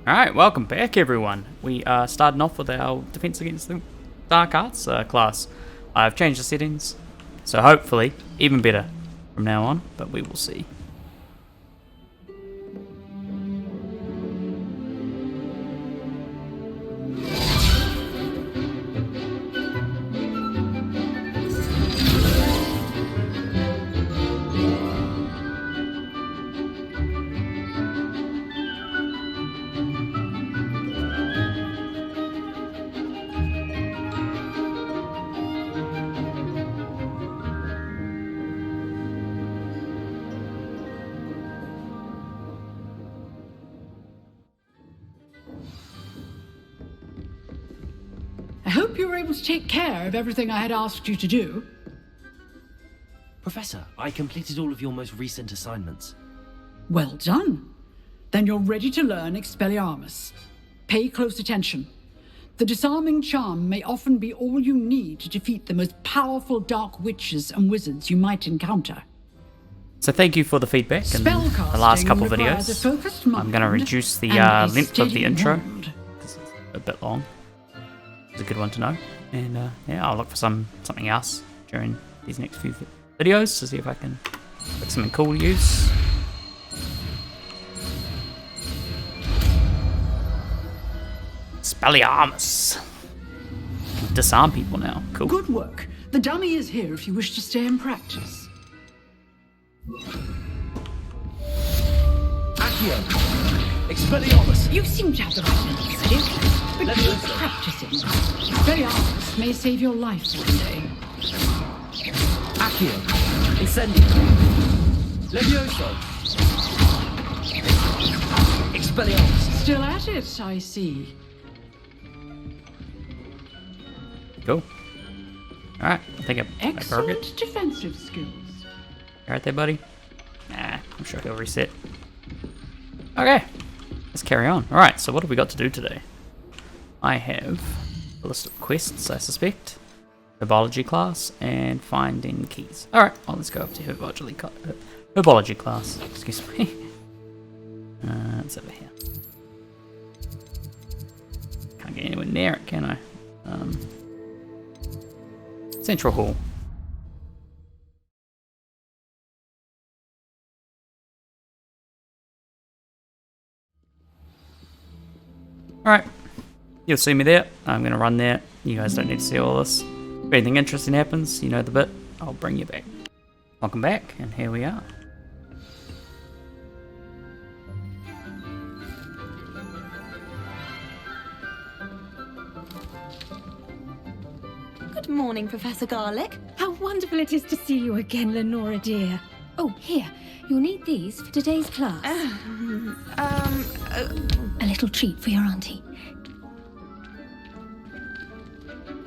Alright, welcome back everyone. We are starting off with our Defense Against the Dark Arts class. I've changed the settings, so hopefully even better from now on, but we will see. I hope you were able to take care of everything I had asked you to do. Professor, I completed all of your most recent assignments. Well done. Then you're ready to learn Expelliarmus. Pay close attention. The disarming charm may often be all you need to defeat the most powerful dark witches and wizards you might encounter. So thank you for the feedback in the last couple of videos. I'm going to reduce the length of the intro, because it's a bit long. It's a good one to know. And yeah, I'll look for something else during these next few videos to see if I can get something cool to use. Expelliarmus. Disarm people now. Cool. Good work. The dummy is here if you wish to stay and practice. Accio! Expelliarmus! You seem to have the right mentality, but keep practicing. Expelliarmus may save your life one day. Accio! Incendio! Levioso! Expelliarmus! Still at it, I see. Cool. Alright, I think I broke it. Excellent defensive skills. Alright there, buddy? Nah, I'm sure he'll reset. Okay, let's carry on. Alright, so what have we got to do today? I have a list of quests, I suspect. Herbology class, and finding keys. Alright, well, let's go up to herbology class. Excuse me. It's over here. Can't get anywhere near it, can I? Central Hall. Alright, you'll see me there. I'm going to run there. You guys don't need to see all this. If anything interesting happens, you know the bit, I'll bring you back. Welcome back, and here we are. Good morning, Professor Garlick. How wonderful it is to see you again, Lenora dear. Oh, here, you'll need these for today's class. A little treat for your auntie.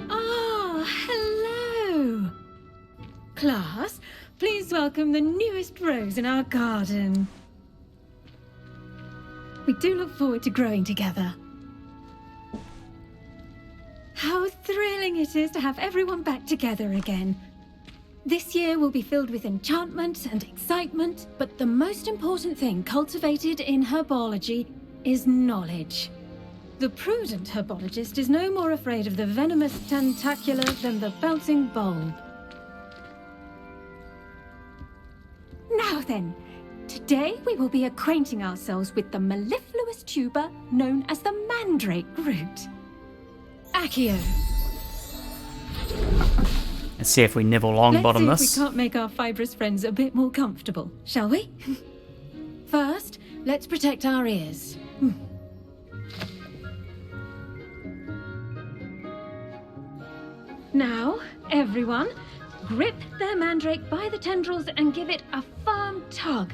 Ah, hello. Class, please welcome the newest rose in our garden. We do look forward to growing together. How thrilling it is to have everyone back together again. This year will be filled with enchantment and excitement, but the most important thing cultivated in herbology is knowledge. The prudent herbologist is no more afraid of the venomous tentacula than the bouncing bulb. Now then, today we will be acquainting ourselves with the mellifluous tuber known as the mandrake root. Accio. Let's see if we nibble Longbottom this. Let's see if we can't make our fibrous friends a bit more comfortable, shall we? First, let's protect our ears. Now, everyone, grip their mandrake by the tendrils and give it a firm tug.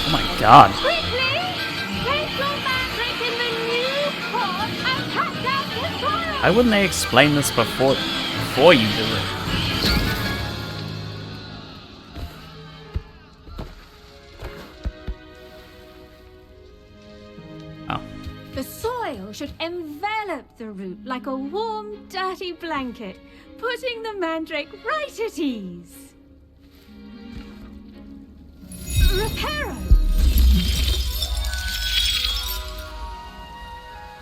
Oh my god. Quickly! Place your mandrake in the new pot and catch out the fire! Why wouldn't they explain this before you do it? The soil should envelop the root like a warm, dirty blanket, putting the mandrake right at ease. Reparo!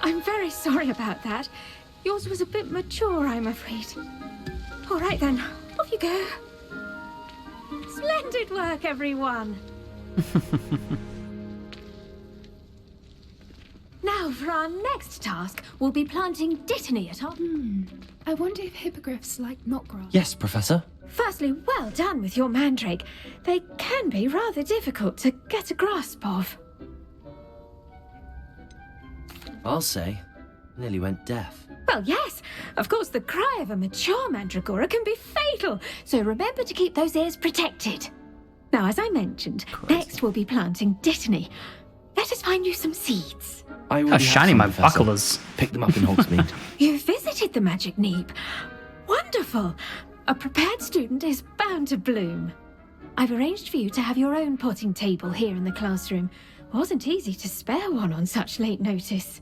I'm very sorry about that. Yours was a bit mature, I'm afraid. All right then, off you go. Splendid work, everyone. Now, for our next task, we'll be planting dittany at our... I wonder if hippogriffs like knotgrass. Yes, Professor. Firstly, well done with your mandrake. They can be rather difficult to get a grasp of. I'll say, nearly went deaf. Well, yes. Of course, the cry of a mature mandragora can be fatal, so remember to keep those ears protected. Now, as I mentioned, next we'll be planting dittany. Let us find you some seeds. I How already have shiny some, my Professor. buckle is. Pick them up in Hogsmeade. You visited the Magic Neep. Wonderful. A prepared student is bound to bloom. I've arranged for you to have your own potting table here in the classroom. Wasn't easy to spare one on such late notice.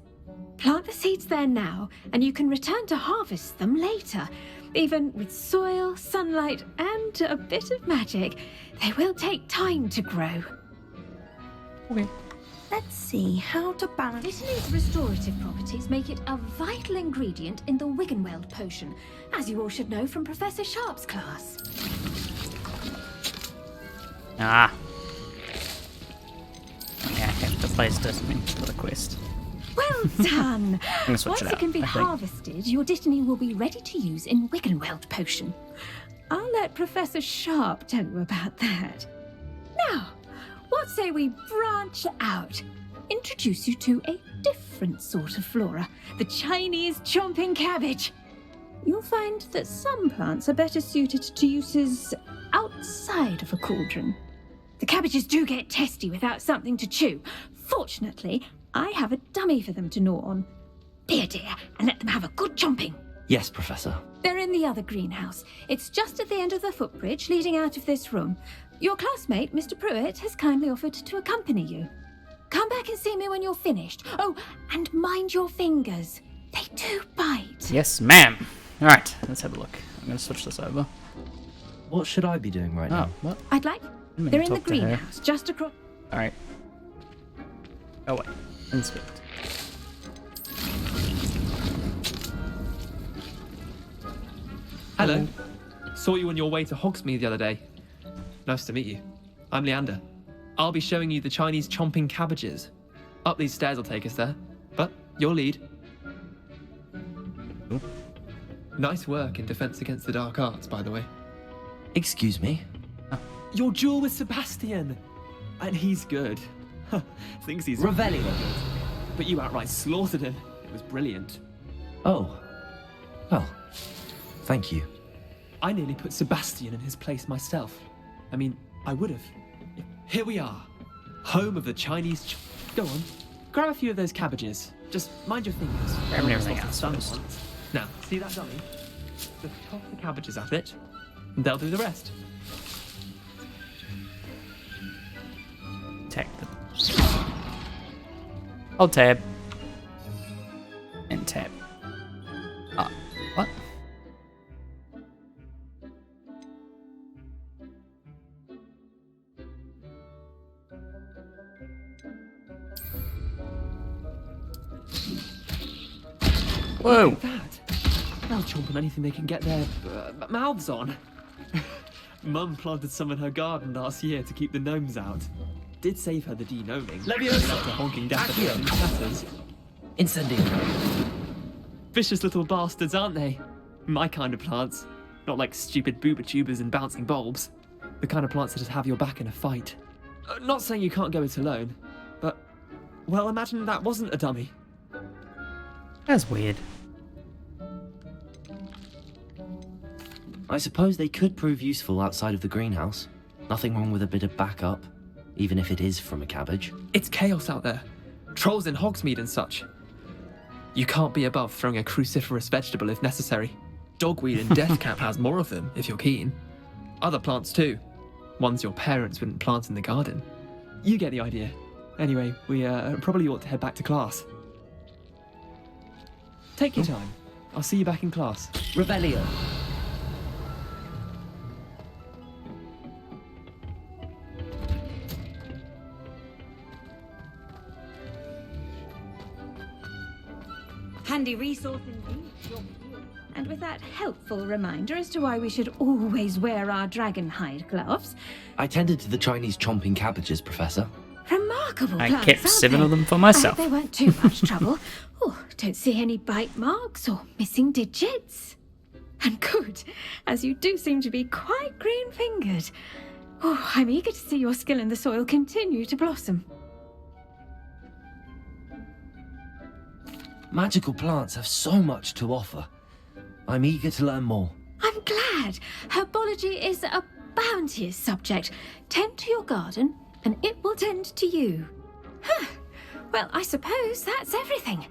Plant the seeds there now, and you can return to harvest them later. Even with soil, sunlight, and a bit of magic, they will take time to grow. Okay. Let's see how to balance. Dittany's restorative properties make it a vital ingredient in the Wiggenweld potion, as you all should know from Professor Sharp's class. Ah. Okay, I have to place Dittany for the quest. Well done! gonna switch Once it it out, can be I think. harvested, your Dittany will be ready to use in Wiggenweld potion. I'll let Professor Sharp tell you about that. Now, what say we branch out? Introduce you to a different sort of flora, the Chinese chomping cabbage. You'll find that some plants are better suited to uses outside of a cauldron. The cabbages do get testy without something to chew. Fortunately, I have a dummy for them to gnaw on. Dear, and let them have a good chomping. Yes, Professor. They're in the other greenhouse. It's just at the end of the footbridge leading out of this room. Your classmate, Mr. Pruitt, has kindly offered to accompany you. Come back and see me when you're finished. Oh, and mind your fingers. They do bite. Yes, ma'am. All right, let's have a look. I'm going to switch this over. What should I be doing right Oh, now? what? I'd like... mean to They're in the talk to her. greenhouse, just across... All right. Oh, wait. Inspect. Hello. Saw you on your way to Hogsmeade the other day. Nice to meet you. I'm Leander. I'll be showing you the Chinese chomping cabbages. Up these stairs will take us there. But your lead. Cool. Nice work in Defense Against the Dark Arts, by the way. Excuse me? Your duel with Sebastian! And he's good. Thinks he's... Revelio. But you outright slaughtered him. It was brilliant. Oh. Well, thank you. I nearly put Sebastian in his place myself. I mean, I would have. Here we are. Home of the Chinese... Go on. Grab a few of those cabbages. Just mind your fingers. Grabbing everything Lots else of sun first. once. Now, see that dummy? Just toss the cabbages at it. And they'll do the rest. Tag them. Hold tab. And tab. Ah, what? Whoa! Look at that. They'll chomp on anything they can get their mouths on. Mum planted some in her garden last year to keep the gnomes out. Did save her the de-gnoming. Leviosa. After honking daffodils Accio. and tatters. Incendio. Vicious little bastards, aren't they? My kind of plants. Not like stupid booba tubers and bouncing bulbs. The kind of plants that just have your back in a fight. Not saying you can't go it alone, but... Well, imagine that wasn't a dummy. That's weird. I suppose they could prove useful outside of the greenhouse. Nothing wrong with a bit of backup, even if it is from a cabbage. It's chaos out there. Trolls in Hogsmeade and such. You can't be above throwing a cruciferous vegetable if necessary. Dogweed and deathcap has more of them, if you're keen. Other plants too. Ones your parents wouldn't plant in the garden. You get the idea. Anyway, we probably ought to head back to class. Take your time. I'll see you back in class. Revelio. Handy resource indeed. And with that helpful reminder as to why we should always wear our dragon hide gloves. I tended to the Chinese chomping cabbages, Professor. Remarkable I plants, kept aren't 7 they? of them for myself. I hope they weren't too much trouble. Oh, don't see any bite marks or missing digits. And good, as you do seem to be quite green-fingered. Oh, I'm eager to see your skill in the soil continue to blossom. Magical plants have so much to offer. I'm eager to learn more. I'm glad. Herbology is a bounteous subject. Tend to your garden, and it will tend to you. Huh. Well, I suppose that's everything.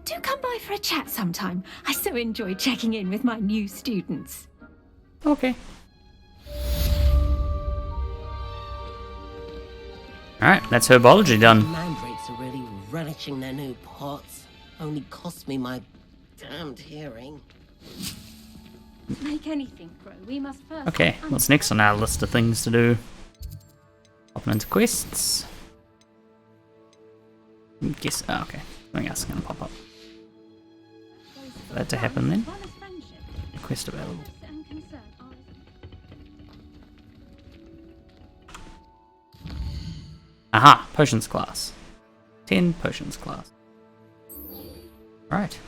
Do come by for a chat sometime. I so enjoy checking in with my new students. Okay. Alright, that's herbology done. Mandrakes are really relishing their new pots. Only cost me my damned hearing. Make anything grow, we must first... Okay, what's next on our list of things to do? Popping into quests. Guess, oh, okay. Something else is going to pop up. For that to happen then. Quest available. Aha! Potions class. 10 potions class. Right.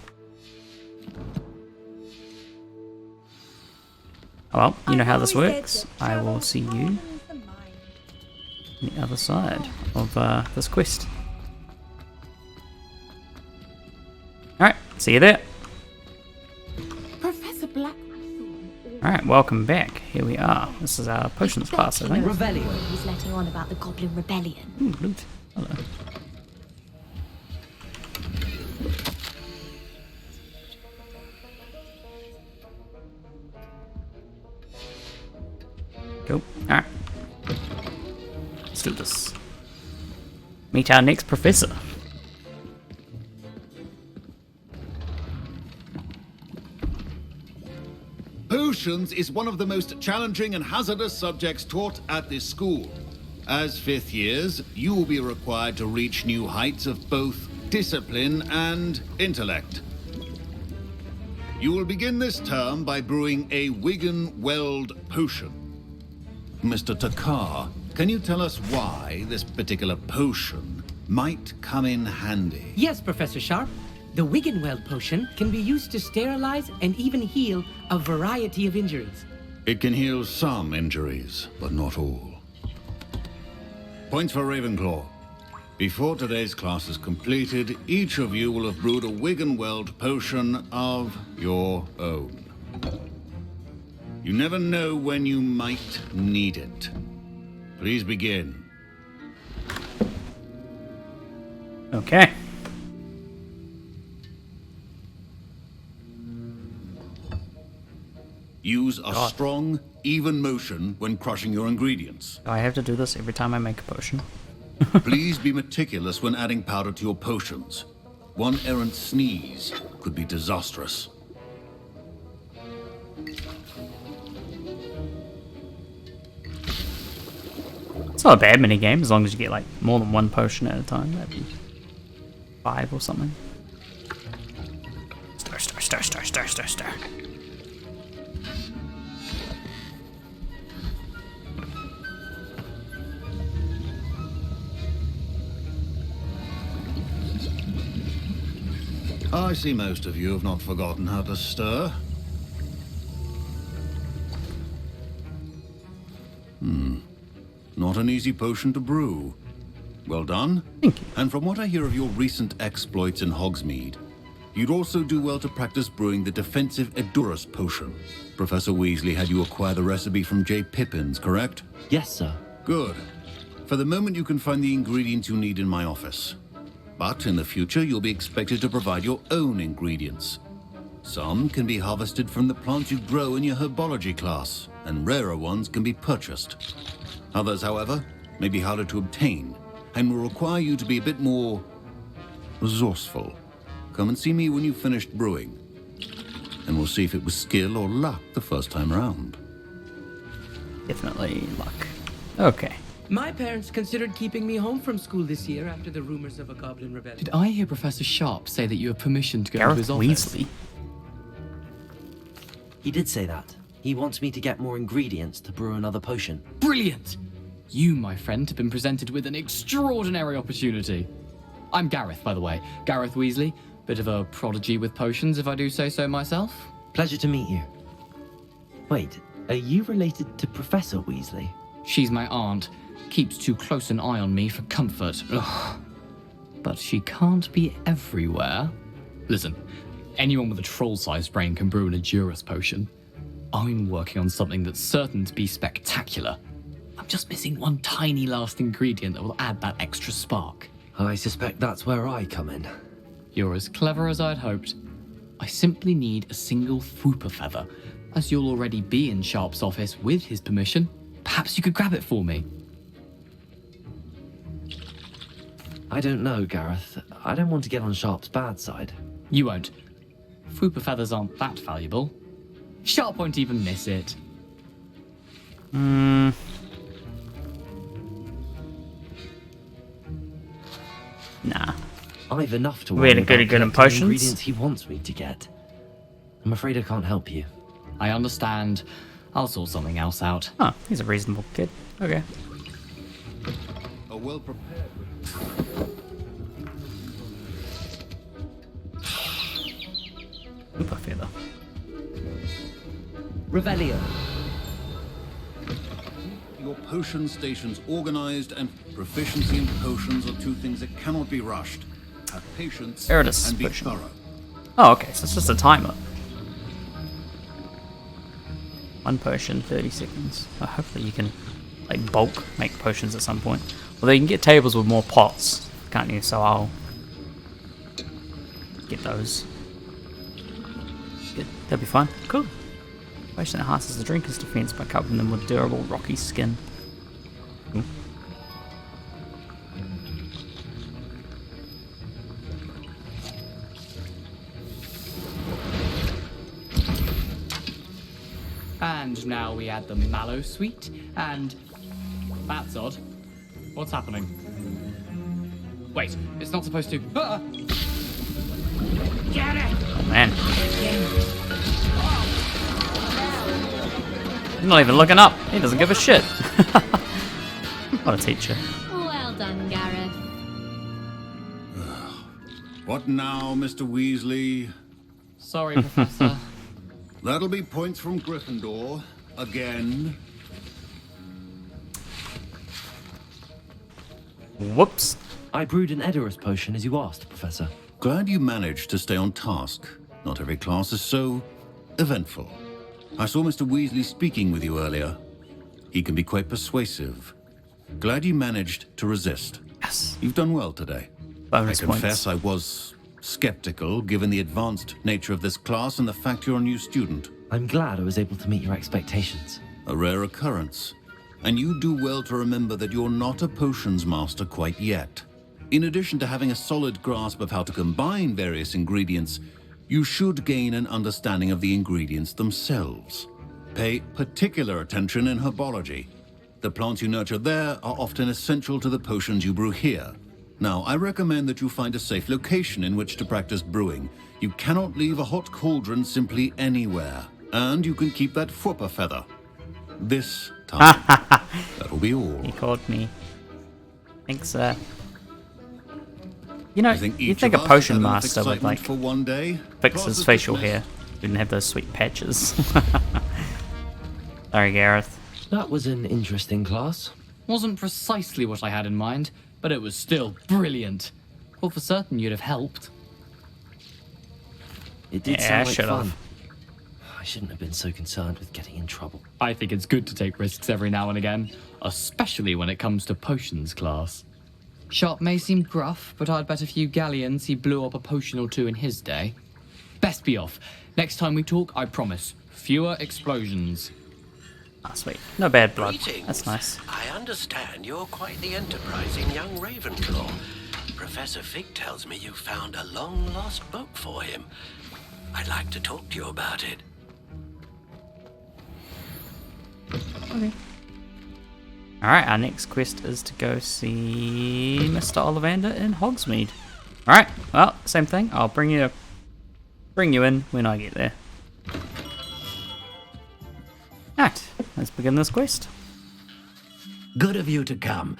Oh well, you know how this works. I will see you on the other side of this quest. Alright, see you there. Professor Black. Alright, welcome back. Here we are. This is our potions class, I think. Revelio. He's letting on about the Goblin Rebellion. Ooh, loot. Hello. Go. Alright. Let's do this. Meet our next professor. Potions is one of the most challenging and hazardous subjects taught at this school. As 5th years, you will be required to reach new heights of both discipline and intellect. You will begin this term by brewing a Wiggen-Weld potion. Mr. Takar, can you tell us why this particular potion might come in handy? Yes, Professor Sharp. The Wiggenweld potion can be used to sterilize and even heal a variety of injuries. It can heal some injuries, but not all. Points for Ravenclaw. Before today's class is completed, each of you will have brewed a Wiggen-Weld potion of your own. You never know when you might need it. Please begin. Okay. Use a strong, even motion when crushing your ingredients. Do I have to do this every time I make a potion? Please be meticulous when adding powder to your potions. One errant sneeze could be disastrous. It's not a bad mini game as long as you get like more than one potion at a time. That'd be 5 or something. Stir, stir, stir, stir, stir, stir, stir. I see most of you have not forgotten how to stir. Not an easy potion to brew. Well done. Thank you. And from what I hear of your recent exploits in Hogsmeade, you'd also do well to practice brewing the defensive Edurus potion. Professor Weasley had you acquire the recipe from J. Pippins, correct? Yes, sir. Good. For the moment, you can find the ingredients you need in my office. But in the future, you'll be expected to provide your own ingredients. Some can be harvested from the plants you grow in your herbology class, and rarer ones can be purchased. Others, however, may be harder to obtain, and will require you to be a bit more resourceful. come and see me when you've finished brewing. And we'll see if it was skill or luck the first time round. Definitely luck. Okay. My parents considered keeping me home from school this year after the rumors of a goblin rebellion. Did I hear Professor Sharp say that you have permission to go Gareth to his office? Weasley. He did say that. He wants me to get more ingredients to brew another potion. Brilliant! You, my friend, have been presented with an extraordinary opportunity. I'm Gareth, by the way. Gareth Weasley. Bit of a prodigy with potions, if I do say so myself. Pleasure to meet you. Wait, are you related to Professor Weasley? She's my aunt. Keeps too close an eye on me for comfort. Ugh. But she can't be everywhere. Listen, anyone with a troll-sized brain can brew an Edurus potion. I'm working on something that's certain to be spectacular. I'm just missing one tiny last ingredient that will add that extra spark. I suspect that's where I come in. You're as clever as I'd hoped. I simply need a single Fwooper feather. As you'll already be in Sharp's office with his permission, perhaps you could grab it for me. I don't know, Gareth. I don't want to get on Sharp's bad side. You won't. Fwooper feathers aren't that valuable. Sharp won't even miss it. Nah. I've enough to Really worry good about in collecting the potions. ingredients he wants me to get. I'm afraid I can't help you. I understand. I'll sort something else out. Oh, he's a reasonable kid. Okay. A well-prepared... Super feather. Revelio. Your potion station's organized, and proficiency in potions are two things that cannot be rushed. Have patience There it is, and be potion. thorough. Oh, okay, so it's just a timer. 1 potion, 30 seconds. Oh, hopefully you can, like, bulk make potions at some point. Although you can get tables with more pots, can't you? So I'll get those. Good, that'll be fun. Cool. Potion enhances the drinker's defense by covering them with durable, rocky skin. Cool. And now we add the mallow sweet, and... That's odd. What's happening? Wait, it's not supposed to... Ah! Get it! Oh, man. He's not even looking up. He doesn't give a shit. What a teacher. Well done, Gareth. What now, Mr. Weasley? Sorry, Professor. That'll be points from Gryffindor. Again. Whoops. I brewed an Edurus potion as you asked, Professor. Glad you managed to stay on task. Not every class is so eventful. I saw Mr. Weasley speaking with you earlier. He can be quite persuasive. Glad you managed to resist. Yes. You've done well today. Bonus I confess I was skeptical, given the advanced nature of this class and the fact you're a new student. I'm glad I was able to meet your expectations. A rare occurrence. And you do well to remember that you're not a potions master quite yet. In addition to having a solid grasp of how to combine various ingredients, you should gain an understanding of the ingredients themselves. Pay particular attention in herbology. The plants you nurture there are often essential to the potions you brew here. Now, I recommend that you find a safe location in which to practice brewing. You cannot leave a hot cauldron simply anywhere. And you can keep that Fwooper feather. This time. That'll be all. He called me. Thanks, you know, You you'd each think of a us potion had enough master would, excitement like, for one day? fix Class his is facial dismissed. hair. Didn't have those sweet patches. Sorry, Gareth. That was an interesting class. Wasn't precisely what I had in mind, but it was still brilliant. Well, for certain you'd have helped. It did Yeah, sound like should've. fun. I shouldn't have been so concerned with getting in trouble. I think it's good to take risks every now and again, especially when it comes to potions class. Sharp may seem gruff, but I'd bet a few galleons he blew up a potion or two in his day. Best be off. Next time we talk, I promise, fewer explosions. Ah, sweet. No bad blood. Greetings. That's nice. I understand you're quite the enterprising young Ravenclaw. Professor Fig tells me you found a long-lost book for him. I'd like to talk to you about it. Okay. Alright, our next quest is to go see Mr. Ollivander in Hogsmeade. Alright, well, same thing. I'll bring you in when I get there. Alright, let's begin this quest. Good of you to come.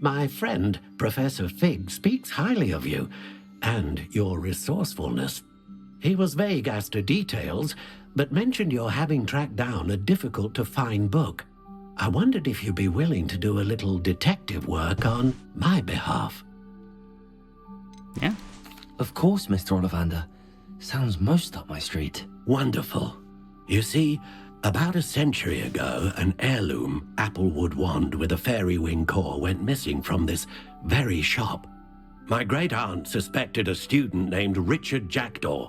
My friend, Professor Fig, speaks highly of you and your resourcefulness. He was vague as to details, but mentioned your having tracked down a difficult-to-find book. I wondered if you'd be willing to do a little detective work on my behalf. Yeah. Of course, Mr. Ollivander. Sounds most up my street. Wonderful. You see, about a century ago, an heirloom applewood wand with a fairy wing core went missing from this very shop. My great-aunt suspected a student named Richard Jackdaw.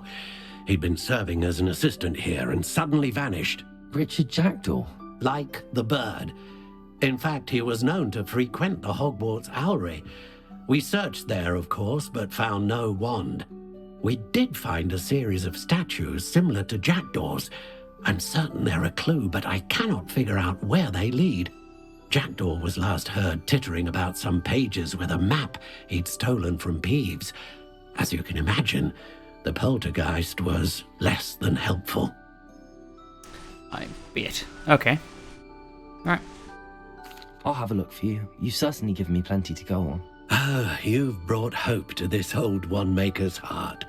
He'd been serving as an assistant here and suddenly vanished. Richard Jackdaw? Like the bird. In fact, he was known to frequent the Hogwarts Owlery. We searched there, of course, but found no wand. We did find a series of statues similar to Jackdaw's. I'm certain they're a clue, but I cannot figure out where they lead. Jackdaw was last heard tittering about some pages with a map he'd stolen from Peeves. As you can imagine, the poltergeist was less than helpful. I bet. Okay. Alright. I'll have a look for you. You've certainly given me plenty to go on. Ah, you've brought hope to this old one-maker's heart.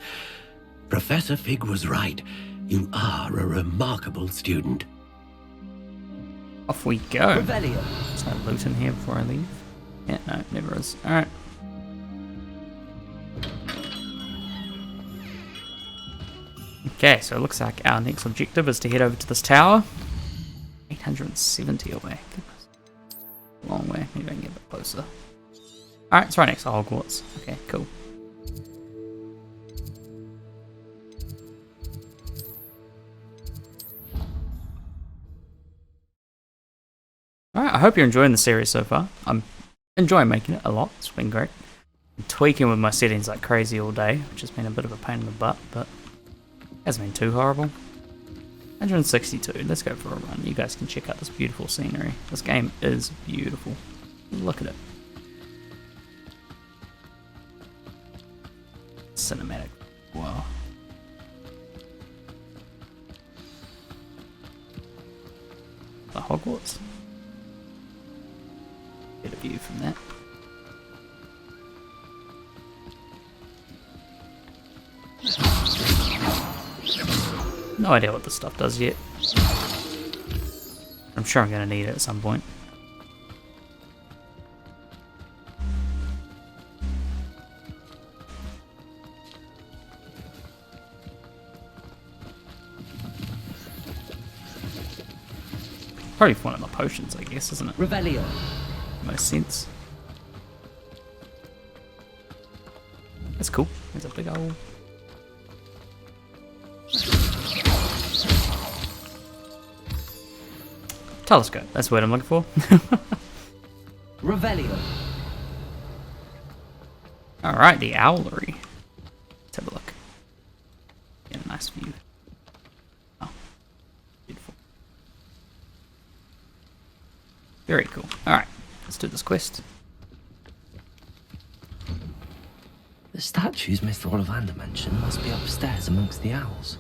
Professor Fig was right. You are a remarkable student. Off we go. Revelio. Is there loot in here before I leave? Yeah, no, never is. Alright. Okay, so it looks like our next objective is to head over to this tower. 870 away. Goodness. Long way. Maybe I can get a bit closer. Alright, it's right next to Hogwarts. Okay, cool. Alright, I hope you're enjoying the series so far. I'm enjoying making it a lot. It's been great. I'm tweaking with my settings like crazy all day, which has been a bit of a pain in the butt, but hasn't been too horrible. 162. Let's go for a run. You guys can check out this beautiful scenery. This game is beautiful. Look at it. Cinematic. Wow. The Hogwarts. Get a view from that. No idea what this stuff does yet. I'm sure I'm going to need it at some point. Probably for one of my potions, I guess, isn't it? Revelio. Most sense. That's cool. There's a big old... telescope. That's what I'm looking for. Revelio. Alright, the Owlery. Let's have a look. Get a nice view. Oh. Beautiful. Very cool. Alright, let's do this quest. The statues Mr. Ollivander mentioned must be upstairs amongst the owls.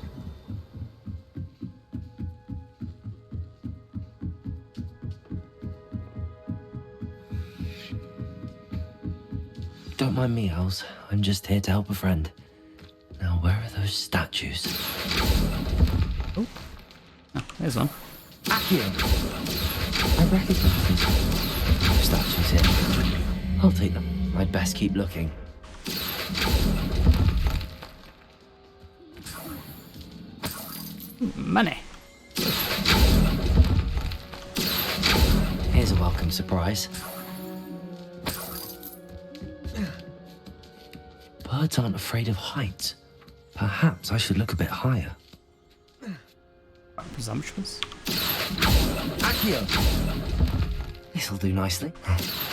Don't mind me, owls. I'm just here to help a friend. Now, where are those statues? Oh, there's one. Accio! I recognize these statues here. I'll take them. I'd best keep looking. Money. Here's a welcome surprise. Birds aren't afraid of heights. Perhaps I should look a bit higher. Quite presumptuous. Accio! This'll do nicely.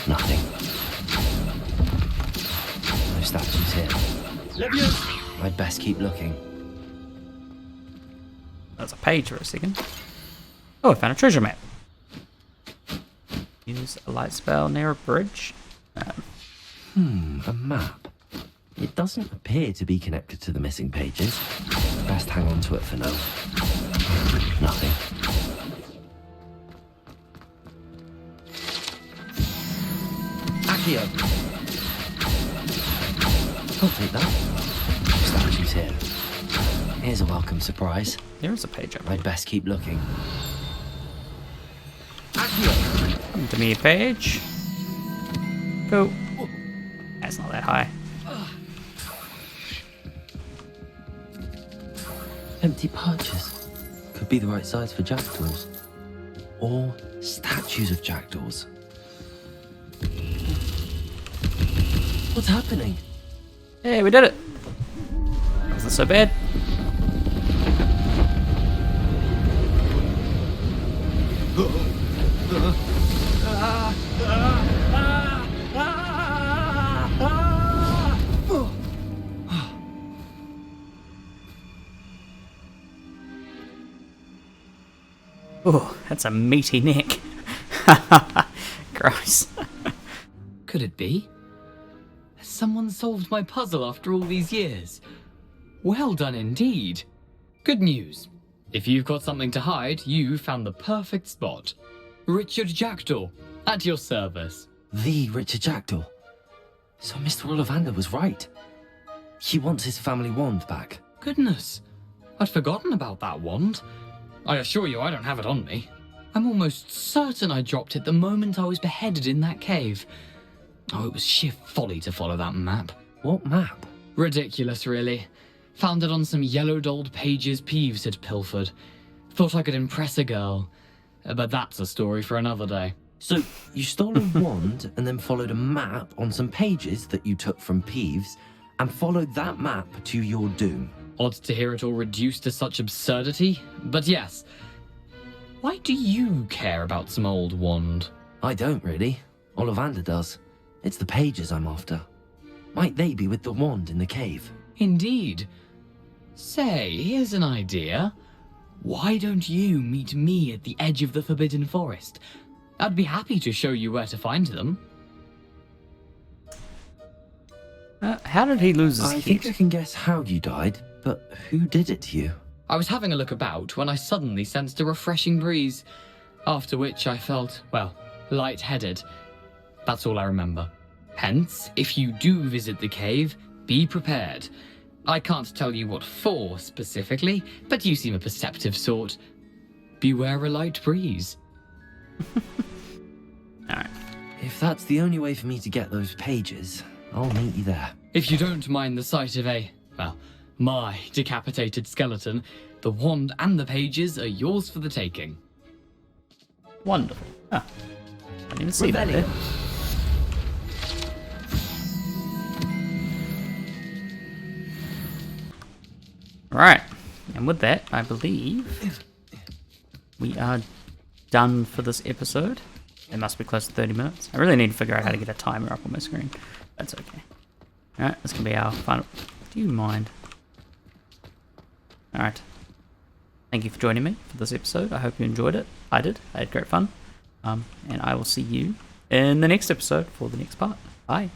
Nothing. No statues here. I'd best keep looking. There's a page for a second. Oh, I found a treasure map. Use a light spell near a bridge. A map. It doesn't appear to be connected to the missing pages. Best hang on to it for now. Nothing. Accio! I'll take that. Statues here. Here's a welcome surprise. There is a page up. I'd best keep looking. Come to me, page. Go. That's not that high. Empty perches. Could be the right size for jackdaws. Or statues of jackdaws. What's happening? Hey, we did it. Wasn't so bad. Oh, that's a meaty neck. Gross. Could it be? Has someone solved my puzzle after all these years? Well done indeed. Good news. If you've got something to hide, you found the perfect spot. Richard Jackdaw, at your service. The Richard Jackdaw. So Mr. Ollivander was right. He wants his family wand back. Goodness, I'd forgotten about that wand. I assure you I don't have it on me. I'm almost certain I dropped it the moment I was beheaded in that cave. Oh, it was sheer folly to follow that map. What map? Ridiculous, really. Found it on some yellowed old pages Peeves had pilfered. Thought I could impress a girl. But that's a story for another day. So, you stole a wand and then followed a map on some pages that you took from Peeves and followed that map to your doom. Odd to hear it all reduced to such absurdity, but yes. Why do you care about some old wand? I don't really. Ollivander does. It's the pages I'm after. Might they be with the wand in the cave? Indeed. Say, here's an idea. Why don't you meet me at the edge of the Forbidden Forest? I'd be happy to show you where to find them. How did he lose his I head? think I can guess how you died, but who did it to you? I was having a look about when I suddenly sensed a refreshing breeze, after which I felt, well, lightheaded. That's all I remember. Hence, if you do visit the cave, be prepared. I can't tell you what for specifically, but you seem a perceptive sort. Beware a light breeze. Alright. If that's the only way for me to get those pages, I'll meet you there. If you don't mind the sight of my decapitated skeleton, the wand and the pages are yours for the taking. Wonderful. Ah, I didn't even see that there. Right, and with that, I believe we are done for this episode. It must be close to 30 minutes. I really need to figure out how to get a timer up on my screen. That's okay. Alright, this can be our final... Do you mind? Alright. Thank you for joining me for this episode. I hope you enjoyed it. I did. I had great fun. And I will see you in the next episode for the next part. Bye.